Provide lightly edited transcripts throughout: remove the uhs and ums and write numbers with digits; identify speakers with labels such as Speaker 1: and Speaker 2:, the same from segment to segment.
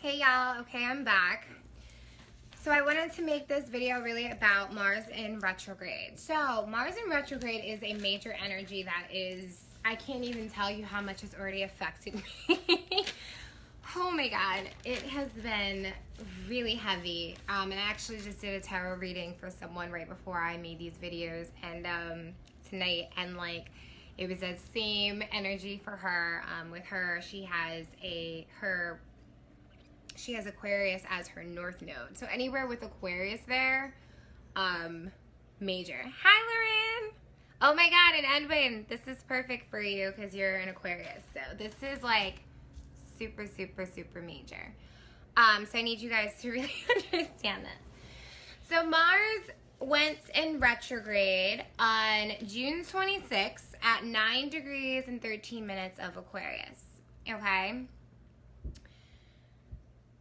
Speaker 1: Hey y'all, okay, I'm back. So I wanted to make this video really about Mars in retrograde. So Mars in retrograde is a major energy that is, I can't even tell you how much it's already affected me. Oh my god, it has been really heavy. And I actually just did a tarot reading for someone right before I made these videos and tonight, and like it was the same energy for her. With her, she has Aquarius as her north node. So anywhere with Aquarius there, major. Hi, Lauren. Oh my god, and Edwin, this is perfect for you because you're an Aquarius. So this is like super, super, super major. So I need you guys to really understand this. So Mars went in retrograde on June 26th at 9 degrees and 13 minutes of Aquarius. Okay?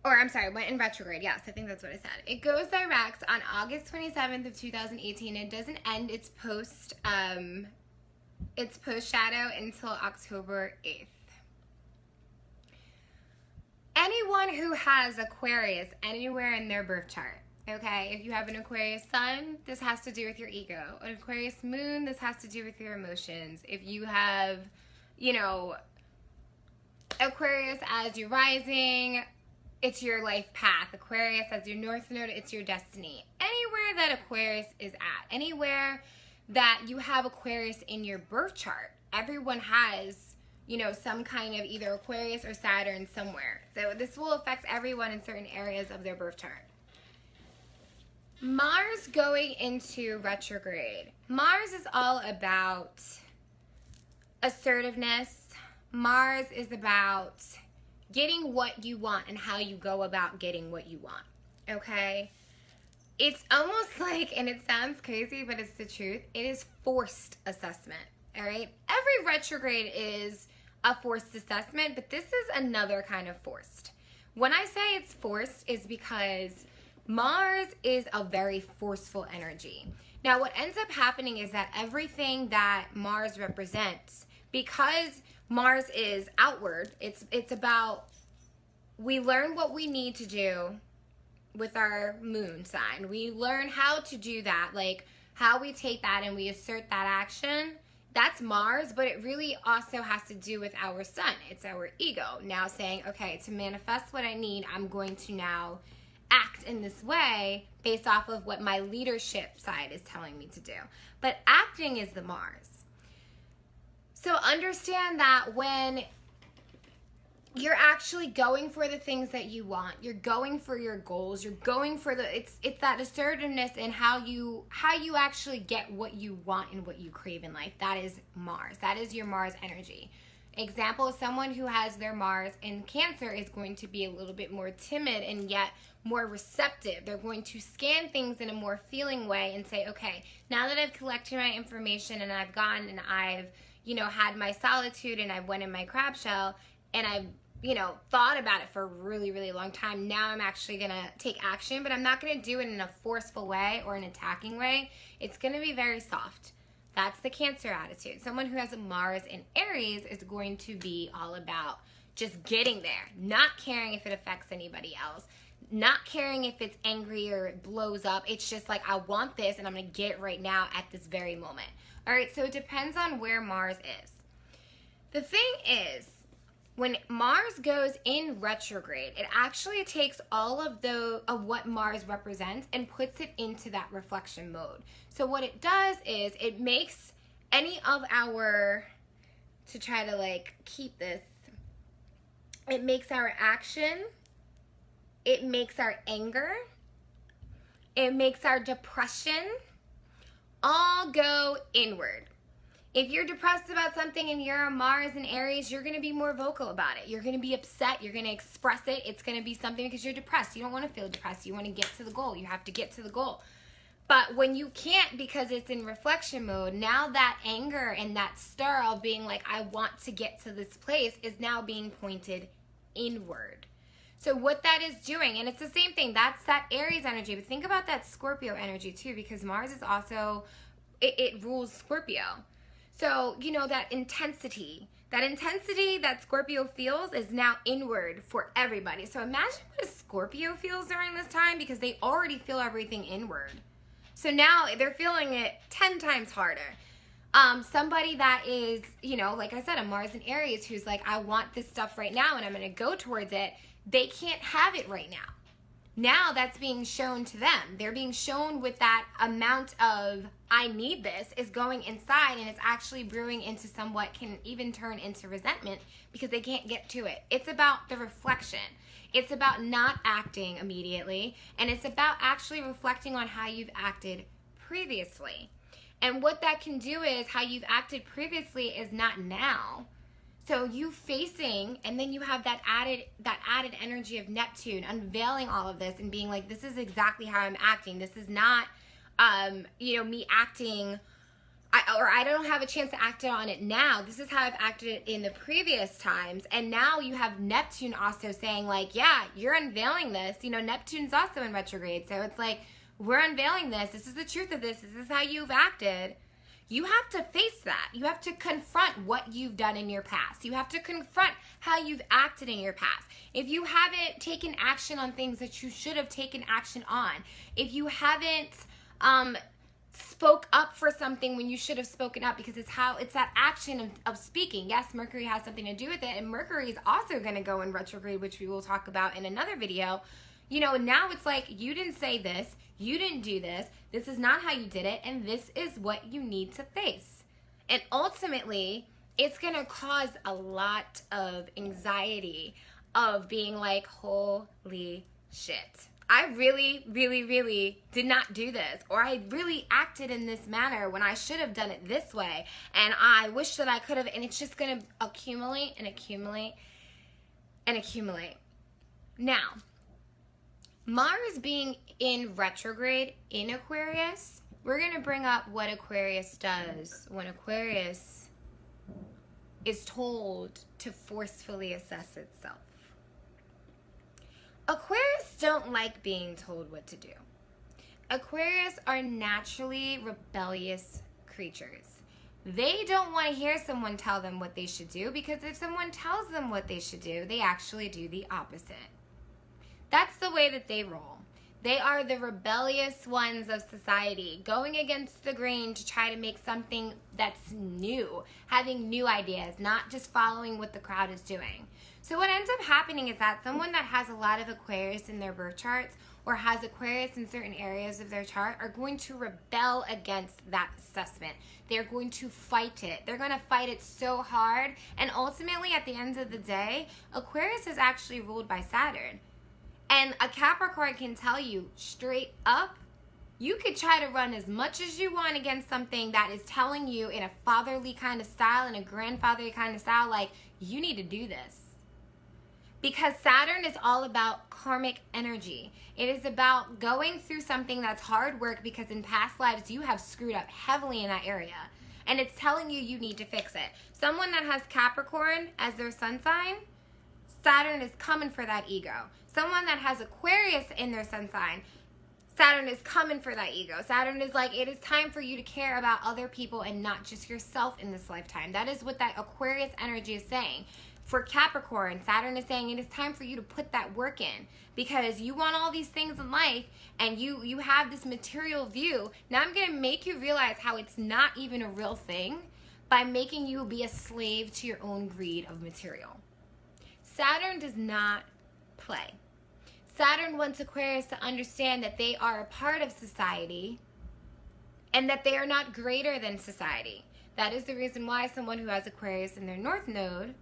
Speaker 1: Or I'm sorry, went in retrograde. Yes, I think that's what I said. It goes direct on August 27th of 2018. It doesn't end its post shadow until October 8th. Anyone who has Aquarius anywhere in their birth chart, okay, if you have an Aquarius sun, this has to do with your ego. An Aquarius moon, this has to do with your emotions. If you have, you know, Aquarius as your rising, it's your life path. Aquarius as your north node, it's your destiny. Anywhere that Aquarius is at, anywhere that you have Aquarius in your birth chart, everyone has, you know, some kind of either Aquarius or Saturn somewhere. So this will affect everyone in certain areas of their birth chart. Mars going into retrograde. Mars is all about assertiveness. Mars is about getting what you want and how you go about getting what you want, okay? It's almost like, and it sounds crazy, but it's the truth, it is forced assessment, all right? Every retrograde is a forced assessment, but this is another kind of forced. When I say it's forced is because Mars is a very forceful energy. Now, what ends up happening is that everything that Mars represents, because Mars is outward, it's about, we learn what we need to do with our moon sign. We learn how to do that, like how we take that and we assert that action. That's Mars, but it really also has to do with our sun. It's our ego now saying, okay, to manifest what I need, I'm going to now act in this way based off of what my leadership side is telling me to do. But acting is the Mars. So understand that when you're actually going for the things that you want, you're going for your goals, you're going for it's that assertiveness and how you actually get what you want and what you crave in life. That is Mars. That is your Mars energy. Example, someone who has their Mars in Cancer is going to be a little bit more timid and yet more receptive. They're going to scan things in a more feeling way and say, okay, now that I've collected my information and I've gone and I've, you know, had my solitude and I went in my crab shell and I've, you know, thought about it for a really, really long time. Now I'm actually going to take action, but I'm not going to do it in a forceful way or an attacking way. It's going to be very soft. That's the Cancer attitude. Someone who has a Mars in Aries is going to be all about just getting there, not caring if it affects anybody else, not caring if it's angry or it blows up. It's just like, I want this and I'm going to get it right now at this very moment. All right, so it depends on where Mars is. The thing is, when Mars goes in retrograde, it actually takes all of what Mars represents and puts it into that reflection mode. So what it does is it makes any of our, to try to like keep this, it makes our action, it makes our anger, it makes our depression all go inward. If you're depressed about something and you're a Mars in Aries, you're going to be more vocal about it. You're going to be upset. You're going to express it. It's going to be something because you're depressed. You don't want to feel depressed. You want to get to the goal. You have to get to the goal. But when you can't because it's in reflection mode, now that anger and that stir of being like, I want to get to this place is now being pointed inward. So what that is doing, and it's the same thing, that's that Aries energy. But think about that Scorpio energy too, because Mars is also, it rules Scorpio. So, you know, that intensity, That intensity that Scorpio feels is now inward for everybody. So imagine what a Scorpio feels during this time, because they already feel everything inward. So now they're feeling it 10 times harder. Somebody that is, you know, like I said, a Mars and Aries who's like, I want this stuff right now and I'm going to go towards it. They can't have it right now. Now that's being shown to them. They're being shown with that amount of, I need this, is going inside, and it's actually brewing into somewhat can even turn into resentment because they can't get to it. It's about the reflection. It's about not acting immediately, and it's about actually reflecting on how you've acted previously. And what that can do is how you've acted previously is not now. So you facing, and then you have that added energy of Neptune unveiling all of this and being like, this is exactly how I'm acting. This is not, me acting, I don't have a chance to act on it now. This is how I've acted in the previous times. And now you have Neptune also saying like, yeah, you're unveiling this. You know, Neptune's also in retrograde. So it's like, we're unveiling this. This is the truth of this. This is how you've acted. You have to face that. You have to confront what you've done in your past. You have to confront how you've acted in your past. If you haven't taken action on things that you should have taken action on, if you haven't spoke up for something when you should have spoken up, because it's that action of speaking. Yes, Mercury has something to do with it, and Mercury is also going to go in retrograde, which we will talk about in another video. You know, now it's like, you didn't say this, you didn't do this, this is not how you did it, and this is what you need to face. And ultimately, it's going to cause a lot of anxiety of being like, holy shit. I really, really, really did not do this, or I really acted in this manner when I should have done it this way, and I wish that I could have, and it's just going to accumulate and accumulate and accumulate. Now, Mars being in retrograde in Aquarius, we're going to bring up what Aquarius does when Aquarius is told to forcefully assess itself. Aquarius don't like being told what to do. Aquarius are naturally rebellious creatures. They don't want to hear someone tell them what they should do, because if someone tells them what they should do, they actually do the opposite. That's the way that they roll. They are the rebellious ones of society, going against the grain to try to make something that's new, having new ideas, not just following what the crowd is doing. So what ends up happening is that someone that has a lot of Aquarius in their birth charts, or has Aquarius in certain areas of their chart, are going to rebel against that assessment. They're going to fight it. They're going to fight it so hard. And ultimately, at the end of the day, Aquarius is actually ruled by Saturn. And a Capricorn can tell you straight up, you could try to run as much as you want against something that is telling you in a fatherly kind of style, in a grandfatherly kind of style, like, you need to do this. Because Saturn is all about karmic energy. It is about going through something that's hard work, because in past lives you have screwed up heavily in that area. And it's telling you need to fix it. Someone that has Capricorn as their sun sign, Saturn is coming for that ego. Someone that has Aquarius in their sun sign, Saturn is coming for that ego. Saturn is like, it is time for you to care about other people and not just yourself in this lifetime. That is what that Aquarius energy is saying. For Capricorn, Saturn is saying it is time for you to put that work in, because you want all these things in life and you have this material view. Now I'm going to make you realize how it's not even a real thing by making you be a slave to your own greed of material. Saturn does not play. Saturn wants Aquarius to understand that they are a part of society and that they are not greater than society. That is the reason why someone who has Aquarius in their North Node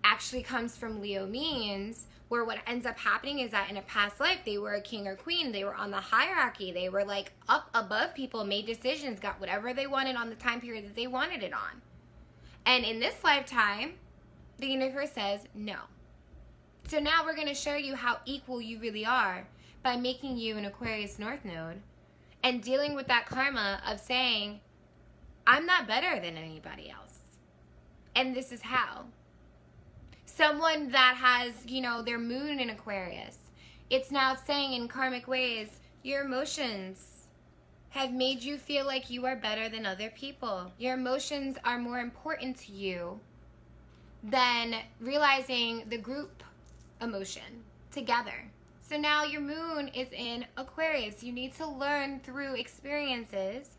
Speaker 1: actually comes from Leo means, where what ends up happening is that in a past life they were a king or queen, they were on the hierarchy, they were like up above people, made decisions, got whatever they wanted on the time period that they wanted it on. And in this lifetime, the universe says no. So now we're going to show you how equal you really are by making you an Aquarius North Node and dealing with that karma of saying, I'm not better than anybody else. And this is how. Someone that has, their moon in Aquarius, it's now saying in karmic ways, your emotions have made you feel like you are better than other people. Your emotions are more important to you then realizing the group emotion together. So now your moon is in Aquarius. You need to learn through experiences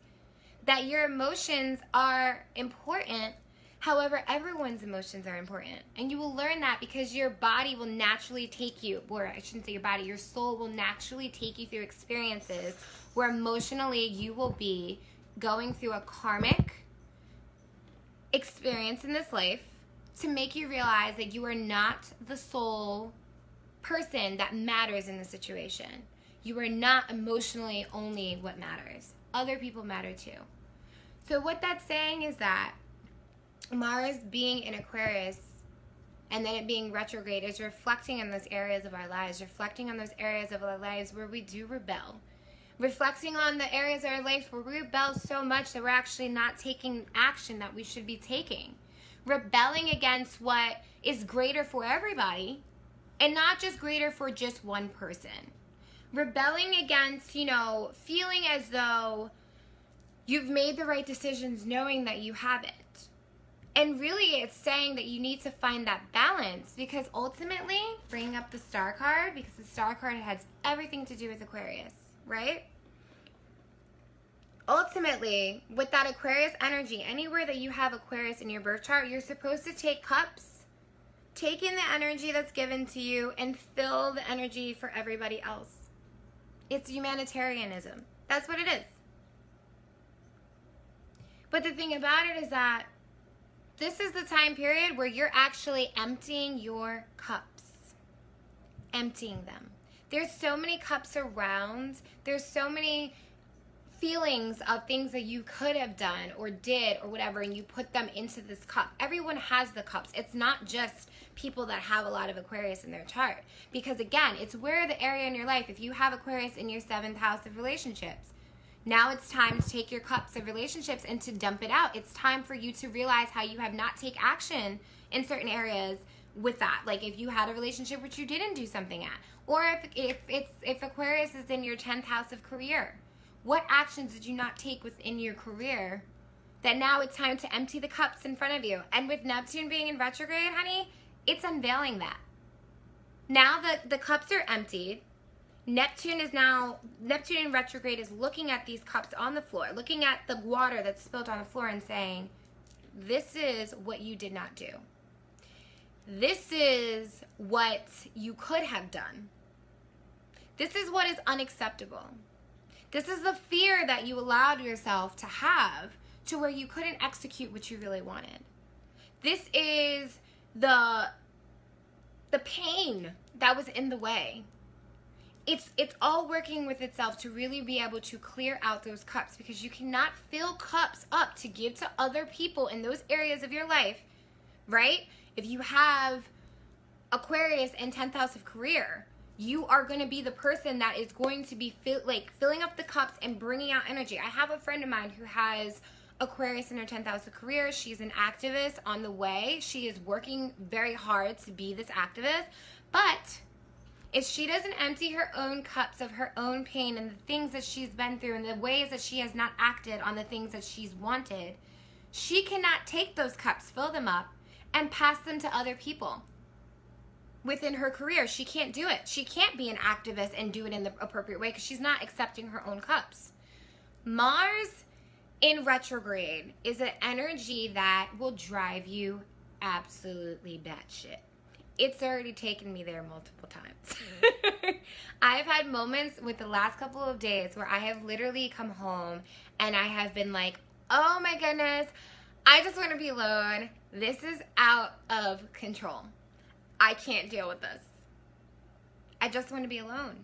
Speaker 1: that your emotions are important. However, everyone's emotions are important. And you will learn that because your body will naturally take you, or I shouldn't say your body, your soul will naturally take you through experiences where emotionally you will be going through a karmic experience in this life to make you realize that you are not the sole person that matters in the situation. You are not emotionally only what matters. Other people matter too. So what that's saying is that Mars being in Aquarius and then it being retrograde is reflecting on those areas of our lives, reflecting on those areas of our lives where we do rebel. Reflecting on the areas of our life where we rebel so much that we're actually not taking action that we should be taking. Rebelling against what is greater for everybody and not just greater for just one person. Rebelling against, feeling as though you've made the right decisions knowing that you haven't. And really it's saying that you need to find that balance because ultimately, bringing up the star card, because the star card has everything to do with Aquarius, right? Ultimately, with that Aquarius energy, anywhere that you have Aquarius in your birth chart, you're supposed to take cups, take in the energy that's given to you, and fill the energy for everybody else. It's humanitarianism. That's what it is. But the thing about it is that this is the time period where you're actually emptying your cups. Emptying them. There's so many cups around. There's so many feelings of things that you could have done or did or whatever, and you put them into this cup. Everyone has the cups. It's not just people that have a lot of Aquarius in their chart. Because again, it's where the area in your life, if you have Aquarius in your 7th house of relationships, now it's time to take your cups of relationships and to dump it out. It's time for you to realize how you have not taken action in certain areas with that. Like if you had a relationship which you didn't do something at. Or if Aquarius is in your 10th house of career. What actions did you not take within your career that now it's time to empty the cups in front of you? And with Neptune being in retrograde, honey, it's unveiling that. Now that the cups are emptied, Neptune in retrograde is looking at these cups on the floor, looking at the water that's spilled on the floor and saying, this is what you did not do. This is what you could have done. This is what is unacceptable. This is the fear that you allowed yourself to have to where you couldn't execute what you really wanted. This is the pain that was in the way. It's all working with itself to really be able to clear out those cups, because you cannot fill cups up to give to other people in those areas of your life, right? If you have Aquarius and 10th house of career, you are going to be the person that is going to be filling up the cups and bringing out energy. I have a friend of mine who has Aquarius in her 10th house of career. She's an activist on the way. She is working very hard to be this activist, but if she doesn't empty her own cups of her own pain and the things that she's been through and the ways that she has not acted on the things that she's wanted, she cannot take those cups, fill them up, and pass them to other people within her career. She can't do it. She can't be an activist and do it in the appropriate way because she's not accepting her own cups. Mars in retrograde is an energy that will drive you absolutely batshit. It's already taken me there multiple times. I've had moments with the last couple of days where I have literally come home and I have been like, oh my goodness, I just want to be alone. This is out of control. I can't deal with this. I just want to be alone.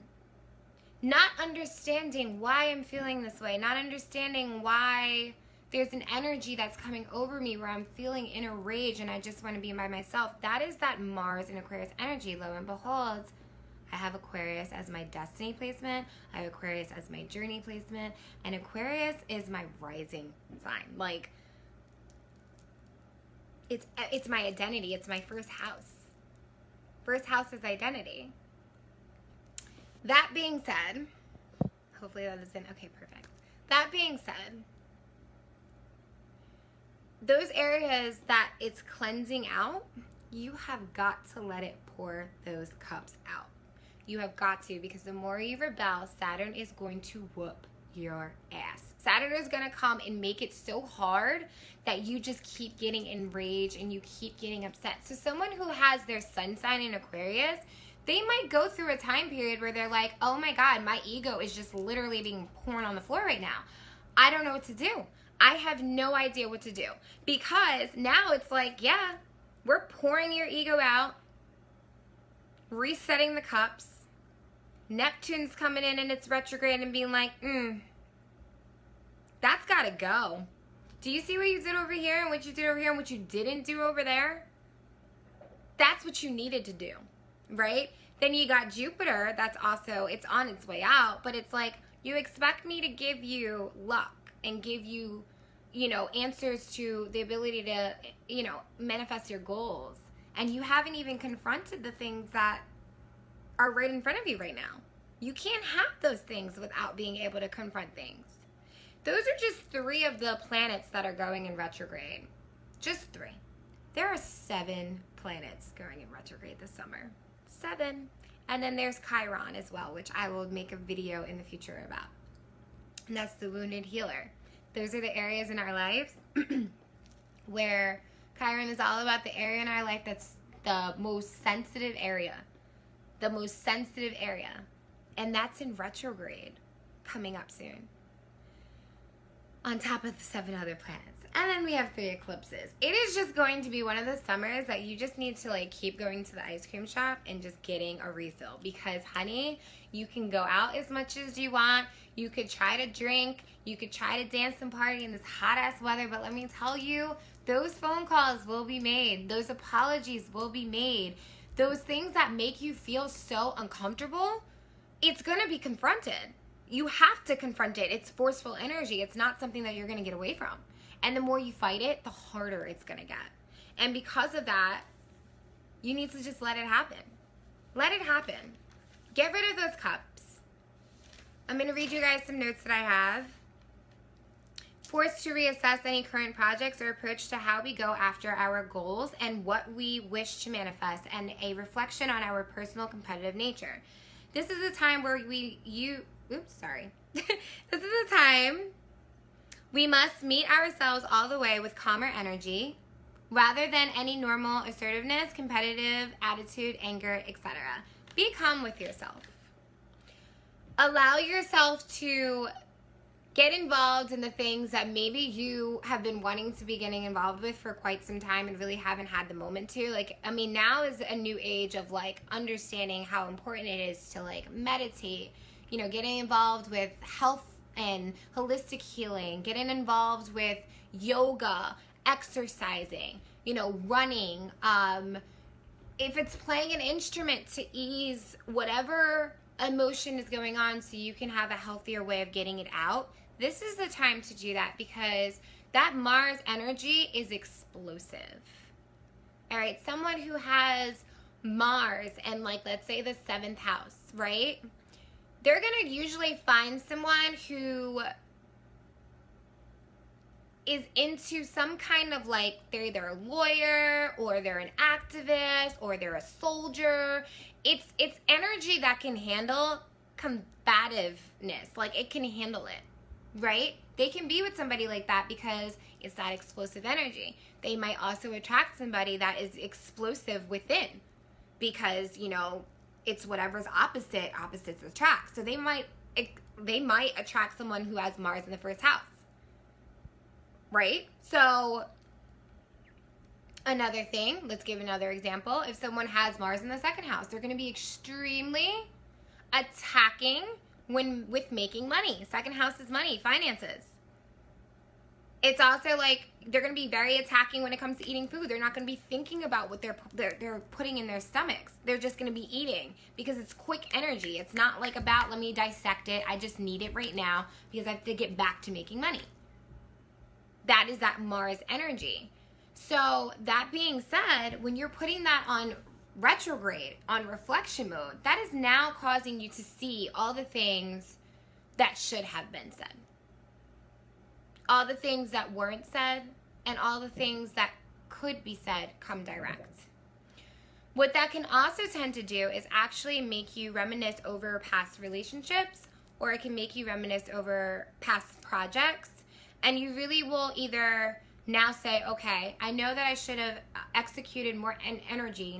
Speaker 1: Not understanding why I'm feeling this way, not understanding why there's an energy that's coming over me where I'm feeling inner rage and I just want to be by myself. That is that Mars and Aquarius energy. Lo and behold, I have Aquarius as my destiny placement. I have Aquarius as my journey placement. And Aquarius is my rising sign. Like, it's my identity. It's my first house. First house is identity. That being said, hopefully that is in. Okay, perfect. That being said, those areas that it's cleansing out you have got to let it pour those cups out. You have got to, because the more you rebel, Saturn is going to whoop your ass. Saturn is going to come and make it so hard that you just keep getting enraged and you keep getting upset. So someone who has their sun sign in Aquarius, they might go through a time period where they're like, oh my God, my ego is just literally being poured on the floor right now. I don't know what to do. I have no idea what to do. Because now it's like, yeah, we're pouring your ego out, resetting the cups. Neptune's coming in and it's retrograde and being like, that's gotta go. Do you see what you did over here and what you did over here and what you didn't do over there? That's what you needed to do, right? Then you got Jupiter, that's also, it's on its way out, but it's like, you expect me to give you luck and give you, you know, answers to the ability to, you know, manifest your goals. And you haven't even confronted the things that are right in front of you right now. You can't have those things without being able to confront things. Those are just 3 of the planets that are going in retrograde. Just 3. There are 7 planets going in retrograde this summer. 7. And then there's Chiron as well, which I will make a video in the future about. And that's the wounded healer. Those are the areas in our lives where Chiron is all about the area in our life that's the most sensitive area. The most sensitive area. And that's in retrograde coming up soon. On top of the 7 other planets. And then we have 3 eclipses. It is just going to be one of the summers that you just need to like keep going to the ice cream shop and just getting a refill. Because honey, you can go out as much as you want. You could try to drink. You could try to dance and party in this hot ass weather. But let me tell you, those phone calls will be made. Those apologies will be made. Those things that make you feel so uncomfortable, it's going to be confronted. You have to confront it. It's forceful energy. It's not something that you're going to get away from. And the more you fight it, the harder it's going to get. And because of that, you need to just let it happen. Let it happen. Get rid of those cups. I'm going to read you guys some notes that I have. Forced to reassess any current projects or approach to how we go after our goals and what we wish to manifest, and a reflection on our personal competitive nature. This is a time where this is a time we must meet ourselves all the way with calmer energy rather than any normal assertiveness, competitive attitude, anger, etc. Be calm with yourself. Allow yourself to get involved in the things that maybe you have been wanting to be getting involved with for quite some time and really haven't had the moment to. Like, I mean, now is a new age of like understanding how important it is to like meditate, you know, getting involved with health and holistic healing, getting involved with yoga, exercising, you know, running, if it's playing an instrument to ease whatever emotion is going on so you can have a healthier way of getting it out. This is the time to do that because that Mars energy is explosive. All right, someone who has Mars and like, let's say the 7th house, right? They're going to usually find someone who is into some kind of like, they're either a lawyer or they're an activist or they're a soldier. It's energy that can handle combativeness. Like it can handle it, right? They can be with somebody like that because it's that explosive energy. They might also attract somebody that is explosive within because, you know, it's whatever's opposite, opposites attract. So they might attract someone who has Mars in the 1st house, right? So another thing, let's give another example. If someone has Mars in the 2nd house, they're going to be extremely attacking with making money. 2nd house is money, finances. It's also like they're going to be very attacking when it comes to eating food. They're not going to be thinking about what they're putting in their stomachs. They're just going to be eating because it's quick energy. It's not like about, let me dissect it. I just need it right now because I have to get back to making money. That is that Mars energy. So that being said, when you're putting that on retrograde, on reflection mode, that is now causing you to see all the things that should have been said. All the things that weren't said and all the things that could be said come direct. What that can also tend to do is actually make you reminisce over past relationships, or it can make you reminisce over past projects. And you really will either now say, okay, I know that I should have executed more energy,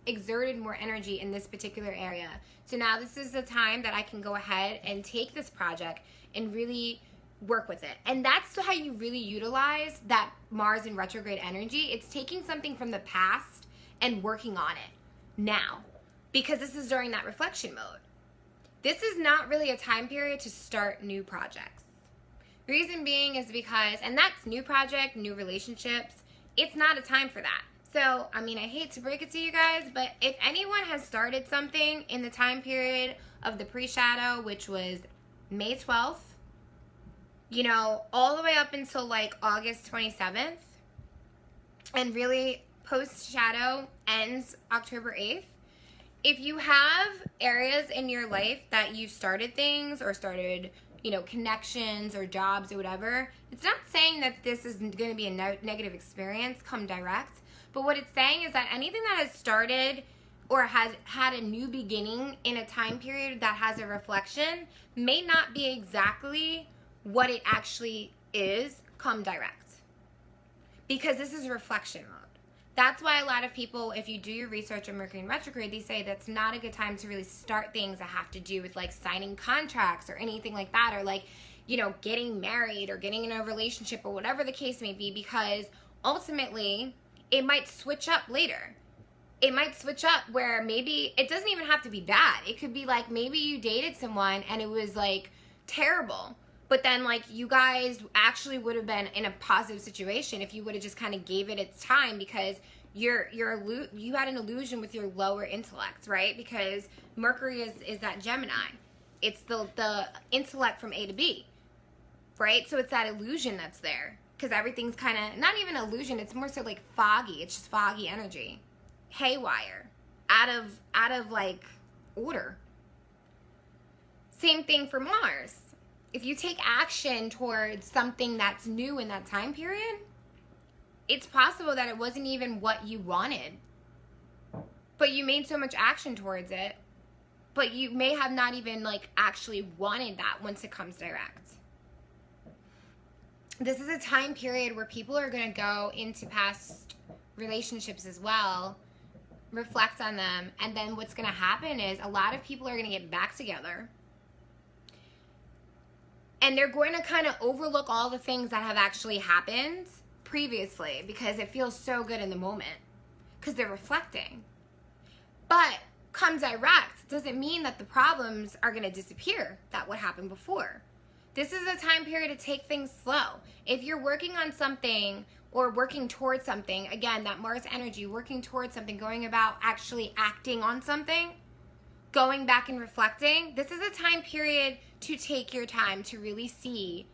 Speaker 1: exerted more energy in this particular area. So now this is the time that I can go ahead and take this project and really work with it. And that's how you really utilize that Mars in retrograde energy. It's taking something from the past and working on it now, because this is during that reflection mode. This is not really a time period to start new projects. Reason being is because, and that's new project, new relationships, it's not a time for that. So, I mean, I hate to break it to you guys, but if anyone has started something in the time period of the pre-shadow, which was May 12th, you know, all the way up until like August 27th, and really post-shadow ends October 8th, if you have areas in your life that you've started things or started, you know, connections or jobs or whatever, it's not saying that this is going to be a negative experience come direct, but what it's saying is that anything that has started or has had a new beginning in a time period that has a reflection may not be exactly what it actually is come direct, because this is reflection mode. That's why a lot of people, if you do your research on Mercury in retrograde, they say that's not a good time to really start things that have to do with like signing contracts or anything like that, or like, you know, getting married or getting in a relationship or whatever the case may be, because ultimately it might switch up later. It might switch up where maybe it doesn't even have to be bad. It could be like maybe you dated someone and it was like terrible, but then like you guys actually would have been in a positive situation if you would have just kind of gave it its time, because you had an illusion with your lower intellect, right? Because Mercury is that Gemini. It's the intellect from A to B, right? So it's that illusion that's there, because everything's kind of not even illusion. It's more so like foggy. It's just foggy energy, haywire, out of like order. Same thing for Mars. If you take action towards something that's new in that time period, it's possible that it wasn't even what you wanted, but you made so much action towards it, but you may have not even like actually wanted that once it comes direct. This is a time period where people are going to go into past relationships as well, reflect on them, and then what's going to happen is a lot of people are going to get back together. And they're going to kind of overlook all the things that have actually happened previously, because it feels so good in the moment, because they're reflecting. But come direct doesn't mean that the problems are going to disappear that what happened before. This is a time period to take things slow. If you're working on something or working towards something, again, that Mars energy, working towards something, going about actually acting on something, going back and reflecting, this is a time period to take your time to really see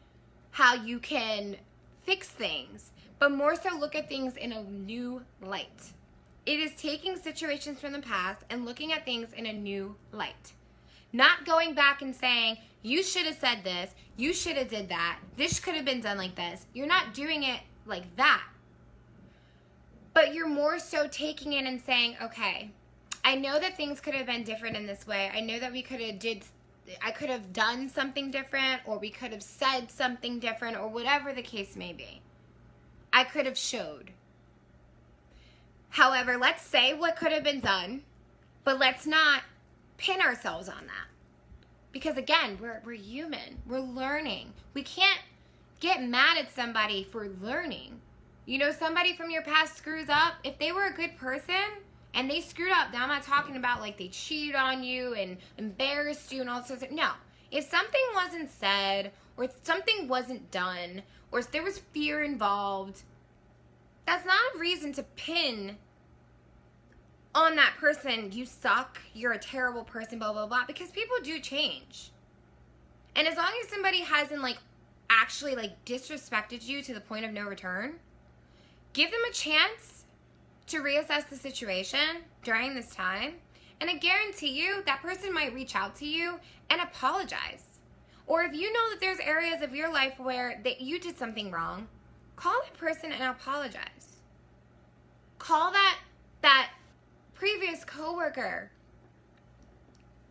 Speaker 1: how you can fix things, but more so look at things in a new light. It is taking situations from the past and looking at things in a new light. Not going back and saying, you should have said this, you should have did that, this could have been done like this. You're not doing it like that. But you're more so taking it and saying, okay, I know that things could have been different in this way. I know that I could have done something different, or we could have said something different, or whatever the case may be. I could have showed. However, let's say what could have been done, but let's not pin ourselves on that. Because again, we're human. We're learning. We can't get mad at somebody for learning. You know, somebody from your past screws up. If they were a good person and they screwed up, now I'm not talking about like they cheated on you and embarrassed you and all sorts of, no. If something wasn't said, or if something wasn't done, or if there was fear involved, that's not a reason to pin on that person, you suck, you're a terrible person, blah, blah, blah, because people do change. And as long as somebody hasn't like actually like disrespected you to the point of no return, give them a chance to reassess the situation during this time. And I guarantee you that person might reach out to you and apologize. Or if you know that there's areas of your life where you did something wrong, call that person and apologize. Call that previous coworker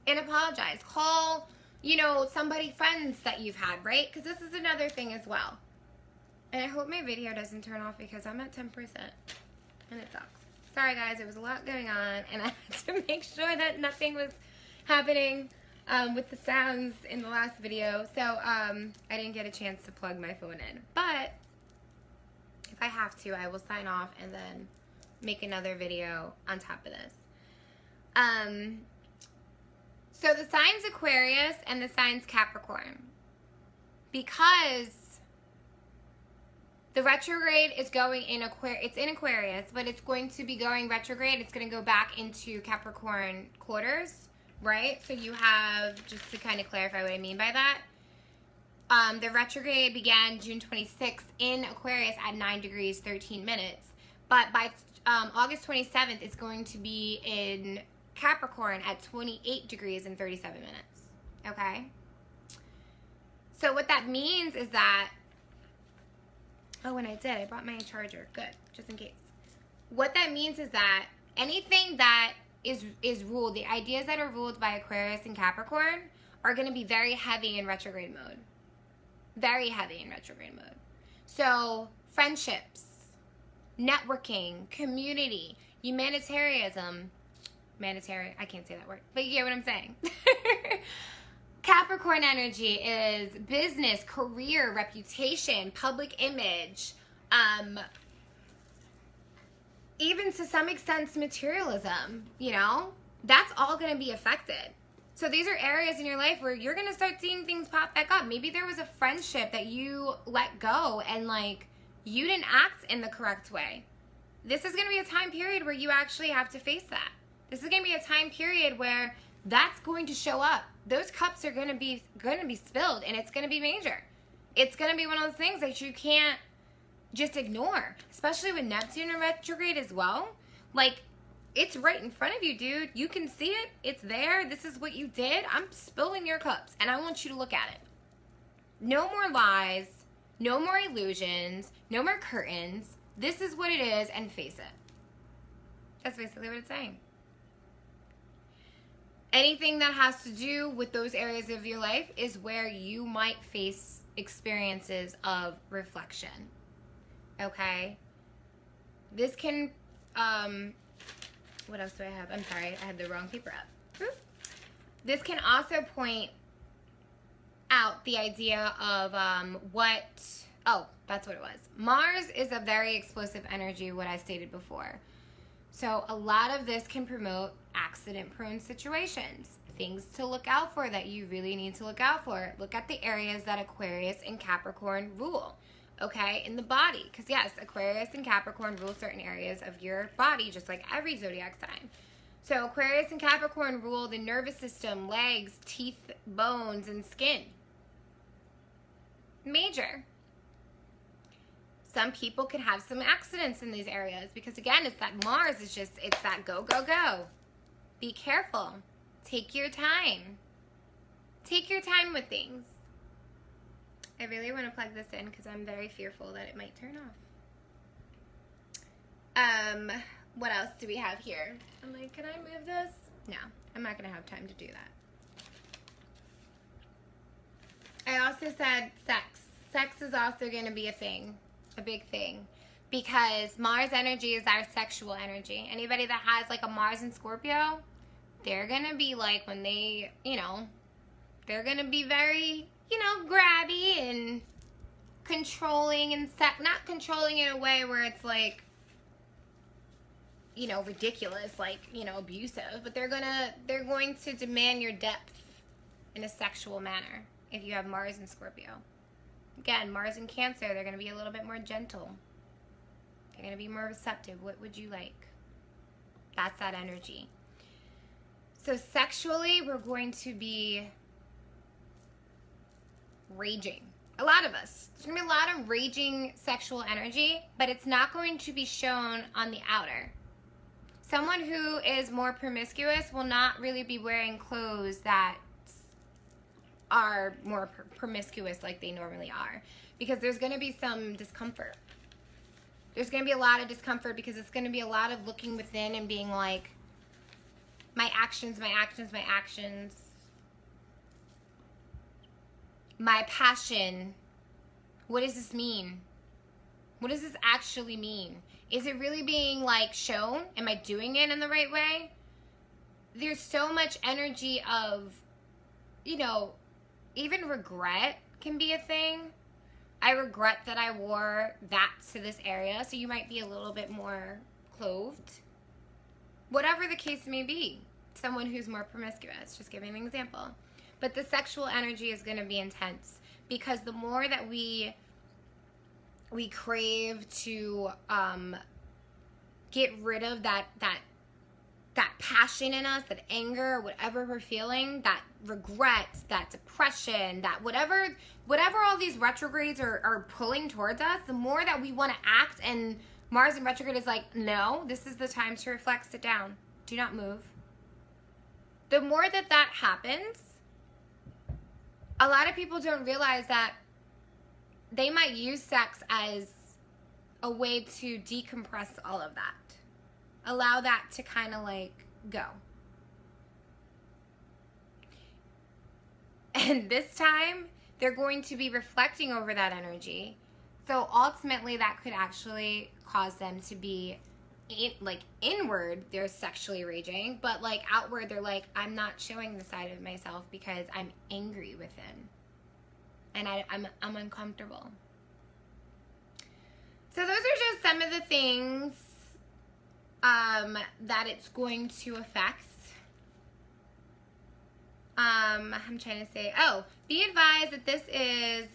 Speaker 1: and apologize. Call, you know, somebody, friends that you've had, right? Because this is another thing as well. And I hope my video doesn't turn off because I'm at 10%. And it sucks. Sorry guys, there was a lot going on and I had to make sure that nothing was happening with the sounds in the last video. So I didn't get a chance to plug my phone in. But if I have to, I will sign off and then make another video on top of this. So the signs Aquarius and the signs Capricorn. Because the retrograde is going in Aquarius, it's in Aquarius, but it's going to be going retrograde. It's going to go back into Capricorn quarters, right? So you have, just to kind of clarify what I mean by that, the retrograde began June 26th in Aquarius at 9 degrees 13 minutes. But by August 27th, it's going to be in Capricorn at 28 degrees and 37 minutes, okay? So what that means is that, oh, and I brought my charger, good, just in case. What that means is that anything that is ruled, the ideas that are ruled by Aquarius and Capricorn are going to be very heavy in retrograde mode. Very heavy in retrograde mode. So friendships, networking, community, humanitarianism, I can't say that word, but you get what I'm saying. Capricorn energy is business, career, reputation, public image, even to some extent materialism, you know, that's all going to be affected. So these are areas in your life where you're going to start seeing things pop back up. Maybe there was a friendship that you let go and like you didn't act in the correct way. This is going to be a time period where you actually have to face that. This is going to be a time period where that's going to show up. Those cups are going to be spilled, and it's going to be major. It's going to be one of those things that you can't just ignore, especially with Neptune in retrograde as well. Like, it's right in front of you, dude. You can see it. It's there. This is what you did. I'm spilling your cups, and I want you to look at it. No more lies. No more illusions. No more curtains. This is what it is, and face it. That's basically what it's saying. Anything that has to do with those areas of your life is where you might face experiences of reflection. Okay? This can, what else do I have? I'm sorry, I had the wrong paper up. This can also point out the idea of that's what it was. Mars is a very explosive energy, what I stated before. So a lot of this can promote accident-prone situations. Things to look out for that you really need to look out for. Look at the areas that Aquarius and Capricorn rule, okay, in the body. Because yes, Aquarius and Capricorn rule certain areas of your body, just like every zodiac sign. So Aquarius and Capricorn rule the nervous system, legs, teeth, bones, and skin. Major. Some people can have some accidents in these areas because, again, it's that Mars. It's that go, go, go. Be careful. Take your time. Take your time with things. I really want to plug this in because I'm very fearful that it might turn off. What else do we have here? I'm like, can I move this? No, I'm not going to have time to do that. I also said sex. Sex is also going to be a thing. A big thing, because Mars energy is our sexual energy. Anybody that has like a Mars in Scorpio, they're gonna be like, when they, you know, they're gonna be very, you know, grabby and controlling and not controlling in a way where it's like, you know, ridiculous, like, you know, abusive, but they're going to demand your depth in a sexual manner if you have Mars in Scorpio. Again, Mars in Cancer, they're going to be a little bit more gentle. They're going to be more receptive. What would you like? That's that energy. So sexually, we're going to be raging. A lot of us. There's going to be a lot of raging sexual energy, but it's not going to be shown on the outer. Someone who is more promiscuous will not really be wearing clothes that are more promiscuous like they normally are, because there's going to be some discomfort. There's going to be a lot of discomfort because it's going to be a lot of looking within and being like, My actions, my actions, my actions. My passion. What does this mean? What does this actually mean? Is it really being like shown? Am I doing it in the right way? There's so much energy of, you know, even regret can be a thing. I regret that I wore that to this area, so you might be a little bit more clothed. Whatever the case may be. Someone who's more promiscuous, just giving an example. But the sexual energy is going to be intense because the more that we crave to get rid of that passion in us, that anger, whatever we're feeling, that regret, that depression, that whatever all these retrogrades are pulling towards us, the more that we want to act, and Mars in retrograde is like, no, this is the time to reflect, sit down, do not move. The more that happens, a lot of people don't realize that they might use sex as a way to decompress all of that. Allow that to kind of like go. And this time, they're going to be reflecting over that energy. So ultimately, that could actually cause them to be inward, they're sexually raging, but like outward, they're like, I'm not showing the side of myself because I'm angry within. And I'm uncomfortable. So those are just some of the things that it's going to affect. I'm trying to say, be advised that this is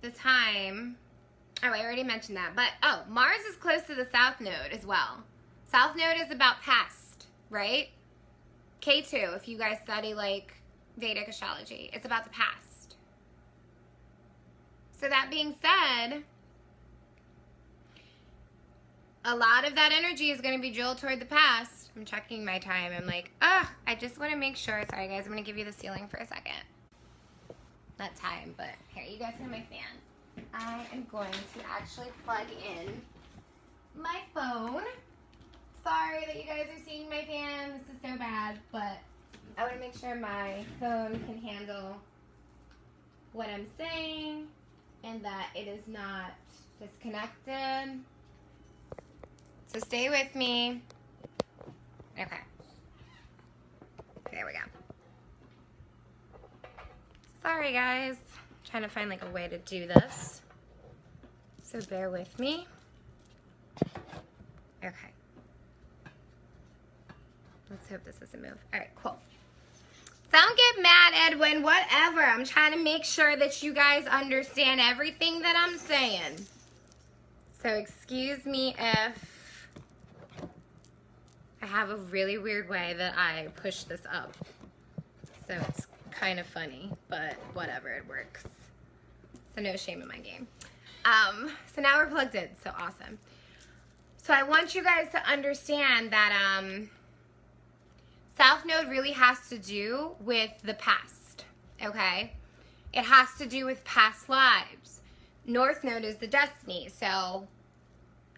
Speaker 1: the time. Oh, I already mentioned that. But, Mars is close to the South Node as well. South Node is about past, right? K2, if you guys study, like, Vedic astrology, it's about the past. So that being said, a lot of that energy is going to be drilled toward the past. I'm checking my time. I'm like, I just want to make sure. Sorry, guys. I'm going to give you the ceiling for a second. Not time, but here, you guys have my fan. I am going to actually plug in my phone. Sorry that you guys are seeing my fan. This is so bad, but I want to make sure my phone can handle what I'm saying and that it is not disconnected. So stay with me. Okay. There we go. Sorry, guys. I'm trying to find like a way to do this. So bear with me. Okay. Let's hope this doesn't move. All right, cool. Don't get mad, Edwin. Whatever. I'm trying to make sure that you guys understand everything that I'm saying. So excuse me if I have a really weird way that I push this up. So it's kind of funny, but whatever, it works. So no shame in my game. So now we're plugged in, so awesome. So I want you guys to understand that South Node really has to do with the past, okay? It has to do with past lives. North Node is the destiny, so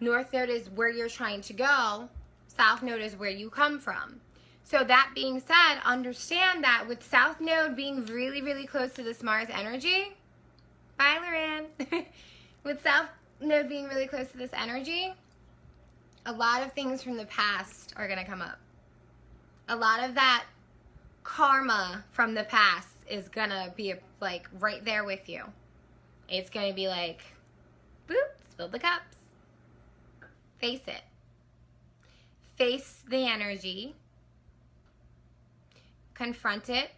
Speaker 1: North Node is where you're trying to go. South Node is where you come from. So that being said, understand that with South Node being really, really close to this Mars energy, bye, Loran. With South Node being really close to this energy, a lot of things from the past are going to come up. A lot of that karma from the past is going to be like right there with you. It's going to be like, boop, spill the cups. Face it. Face the energy. Confront it.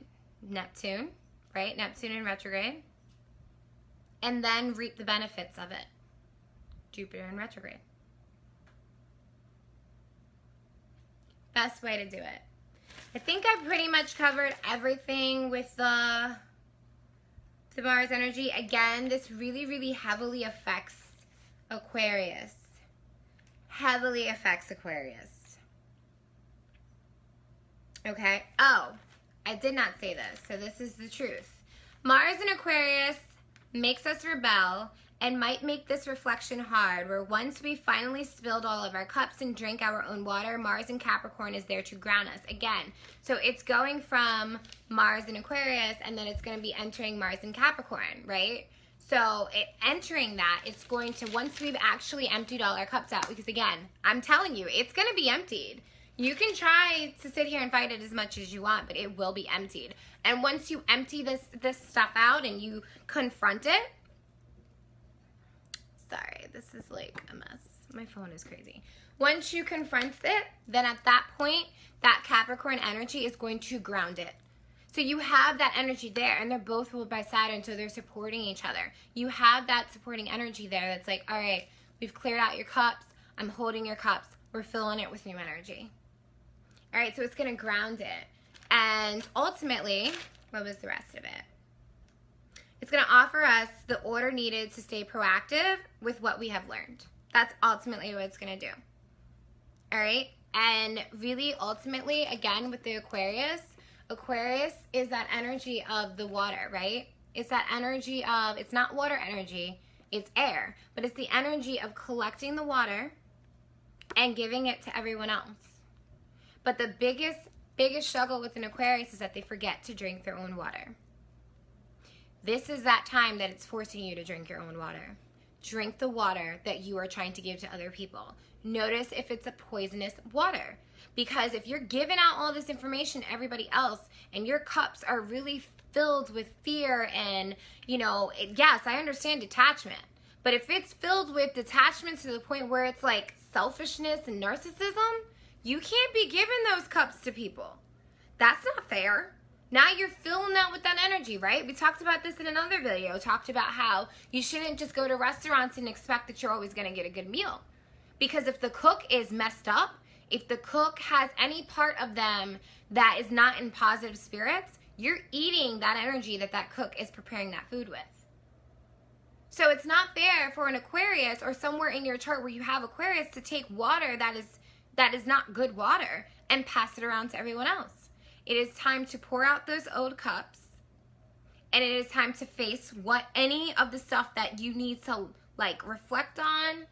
Speaker 1: Neptune, right? Neptune in retrograde. And then reap the benefits of it. Jupiter in retrograde. Best way to do it. I think I pretty much covered everything with the Mars energy. Again, this really, really heavily affects Aquarius. Heavily affects Aquarius. Okay. Oh, I did not say this, so this is the truth. Mars in Aquarius makes us rebel and might make this reflection hard, where once we finally spilled all of our cups and drank our own water, Mars in Capricorn is there to ground us. Again, so it's going from Mars in Aquarius, and then it's going to be entering Mars in Capricorn, right? So entering that, it's going to, once we've actually emptied all our cups out, because again, I'm telling you, it's going to be emptied. You can try to sit here and fight it as much as you want, but it will be emptied. And once you empty this stuff out and you confront it, sorry, this is like a mess. My phone is crazy. Once you confront it, then at that point, that Capricorn energy is going to ground it. So you have that energy there, and they're both ruled by Saturn, so they're supporting each other. You have that supporting energy there that's like, all right, we've cleared out your cups. I'm holding your cups. We're filling it with new energy. All right, so it's going to ground it. And ultimately, what was the rest of it? It's going to offer us the order needed to stay proactive with what we have learned. That's ultimately what it's going to do. All right? And really, ultimately, again, with the Aquarius is that energy of the water, right? It's that energy of, it's not water energy, it's air. But it's the energy of collecting the water and giving it to everyone else. But the biggest struggle with an Aquarius is that they forget to drink their own water. This is that time that it's forcing you to drink your own water. Drink the water that you are trying to give to other people. Notice if it's a poisonous water. Because if you're giving out all this information to everybody else and your cups are really filled with fear and, you know, yes, I understand detachment. But if it's filled with detachment to the point where it's like selfishness and narcissism, you can't be giving those cups to people. That's not fair. Now you're filling that with that energy, right? We talked about this in another video. Talked about how you shouldn't just go to restaurants and expect that you're always going to get a good meal. Because if the cook is messed up, if the cook has any part of them that is not in positive spirits, you're eating that energy that that cook is preparing that food with. So it's not fair for an Aquarius or somewhere in your chart where you have Aquarius to take water that is not good water and pass it around to everyone else. It is time to pour out those old cups, and it is time to face what any of the stuff that you need to like reflect on,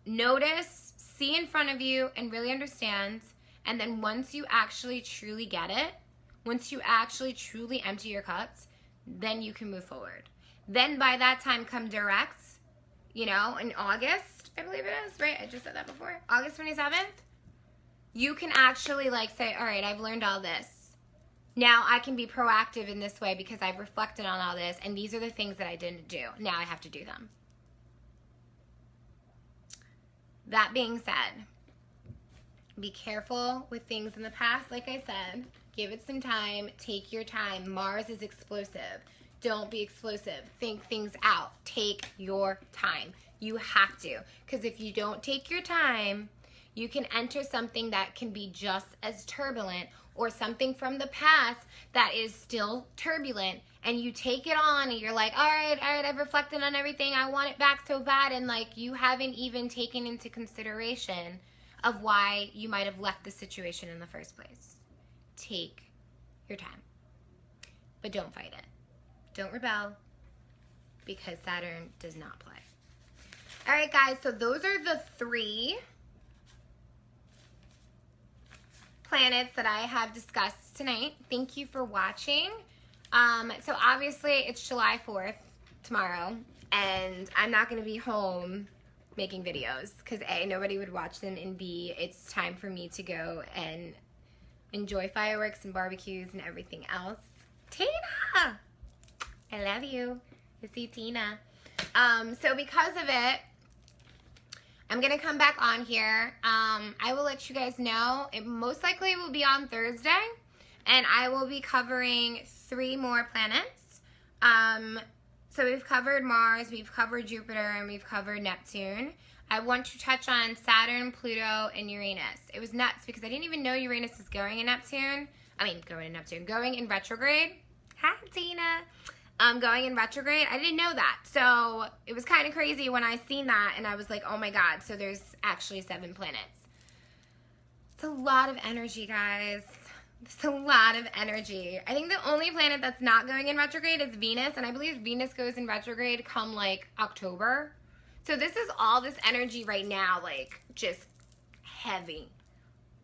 Speaker 1: notice, see in front of you, and really understand. And then once you actually truly get it, once you actually truly empty your cups, then you can move forward. Then by that time come direct, you know, in August, I believe it is, right? I just said that before. August 27th. You can actually like say, all right, I've learned all this. Now I can be proactive in this way because I've reflected on all this, and these are the things that I didn't do. Now I have to do them. That being said, be careful with things in the past. Like I said, give it some time. Take your time. Mars is explosive. Don't be explosive. Think things out. Take your time. You have to. Because if you don't take your time, you can enter something that can be just as turbulent, or something from the past that is still turbulent, and you take it on and you're like, all right, I've reflected on everything. I want it back so bad. And like you haven't even taken into consideration of why you might have left the situation in the first place. Take your time, but don't fight it. Don't rebel, because Saturn does not play. All right, guys, so those are the 3 planets that I have discussed tonight. Thank you for watching. So obviously it's July 4th tomorrow, and I'm not going to be home making videos because A, nobody would watch them, and B, it's time for me to go and enjoy fireworks and barbecues and everything else. Tina! I love you. I see Tina. So because of it, I'm going to come back on here. I will let you guys know. It most likely will be on Thursday, and I will be covering 3 more planets. So we've covered Mars, we've covered Jupiter, and we've covered Neptune. I want to touch on Saturn, Pluto, and Uranus. It was nuts because I didn't even know Uranus was going in Neptune. Going in retrograde. Hi, Tina. Going in retrograde. I didn't know that. So it was kind of crazy when I seen that, and I was like, oh my God. So there's actually 7 planets. It's a lot of energy, guys. There's a lot of energy. I think the only planet that's not going in retrograde is Venus, and I believe Venus goes in retrograde come like October. So this is all this energy right now, like just heavy,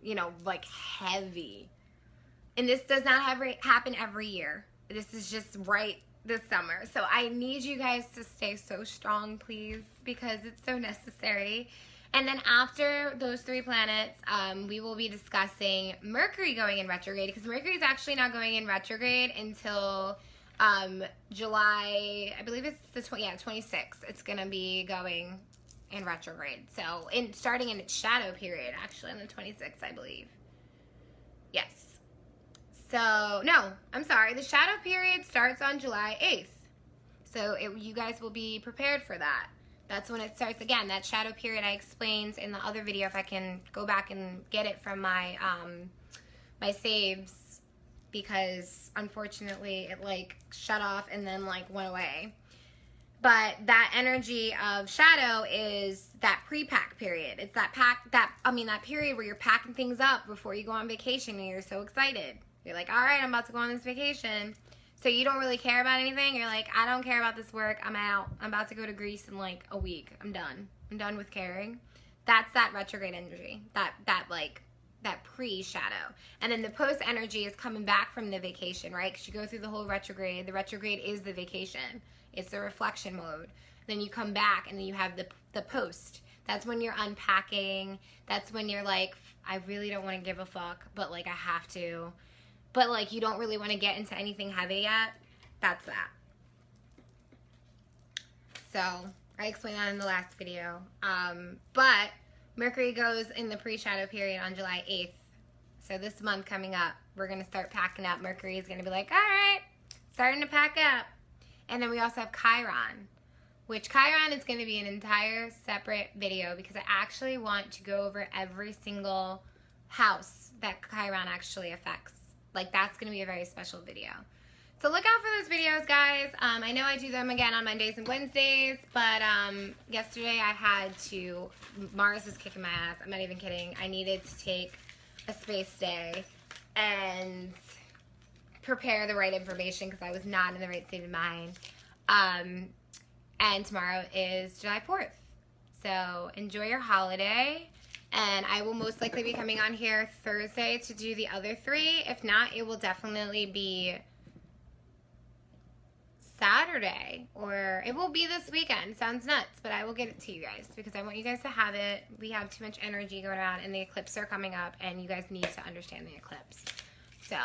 Speaker 1: you know, like heavy. And this does not happen every year. This is just right this summer. So I need you guys to stay so strong, please, because it's so necessary. And then after those 3 planets, we will be discussing Mercury going in retrograde, because Mercury is actually not going in retrograde until July, I believe it's the 26th. It's going to be going in retrograde. So starting in its shadow period, actually, on the 26th, I believe. Yes. So, no, I'm sorry. The shadow period starts on July 8th. So you guys will be prepared for that. That's when it starts again. That shadow period I explained in the other video, if I can go back and get it from my my saves, because unfortunately it like shut off and then like went away. But that energy of shadow is that pre-pack period. It's that that period where you're packing things up before you go on vacation and you're so excited. You're like, all right, I'm about to go on this vacation. So you don't really care about anything. You're like, I don't care about this work. I'm out. I'm about to go to Greece in like a week. I'm done. I'm done with caring. That's that retrograde energy. That pre-shadow. And then the post energy is coming back from the vacation, right? Because you go through the whole retrograde. The retrograde is the vacation. It's the reflection mode. Then you come back and then you have the post. That's when you're unpacking. That's when you're like, I really don't want to give a fuck, but like I have to. But like you don't really want to get into anything heavy yet. That's that. So I explained that in the last video. But Mercury goes in the pre-shadow period on July 8th. So this month coming up, we're going to start packing up. Mercury is going to be like, all right, starting to pack up. And then we also have Chiron, which Chiron is going to be an entire separate video, because I actually want to go over every single house that Chiron actually affects. Like, that's going to be a very special video. So look out for those videos, guys. I know I do them again on Mondays and Wednesdays, but yesterday I had to, Mars was kicking my ass. I'm not even kidding. I needed to take a space day and prepare the right information because I was not in the right state of mind. And tomorrow is July 4th. So enjoy your holiday. And I will most likely be coming on here Thursday to do the other 3. If not, it will definitely be Saturday, or it will be this weekend. Sounds nuts, but I will get it to you guys because I want you guys to have it. We have too much energy going around, and the eclipses are coming up, and you guys need to understand the eclipse. So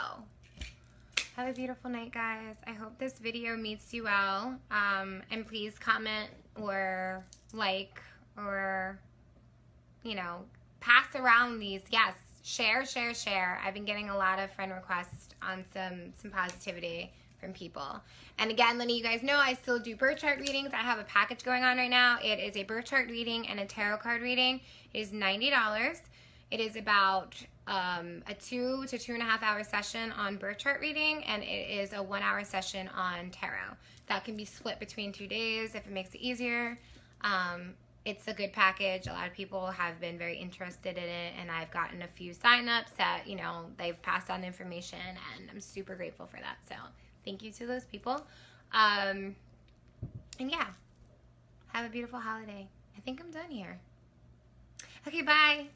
Speaker 1: have a beautiful night, guys. I hope this video meets you well. And please comment or like or, you know, pass around these. Yes, share. I've been getting a lot of friend requests on some positivity from people. And again, letting you guys know, I still do birth chart readings. I have a package going on right now. It is a birth chart reading and a tarot card reading. It is $90. It is about a 2 to 2.5 hour session on birth chart reading, and it is a 1 hour session on tarot. That can be split between 2 days if it makes it easier. It's a good package. A lot of people have been very interested in it, and I've gotten a few sign-ups that, you know, they've passed on the information, and I'm super grateful for that. So thank you to those people. And yeah, have a beautiful holiday. I think I'm done here. Okay, bye.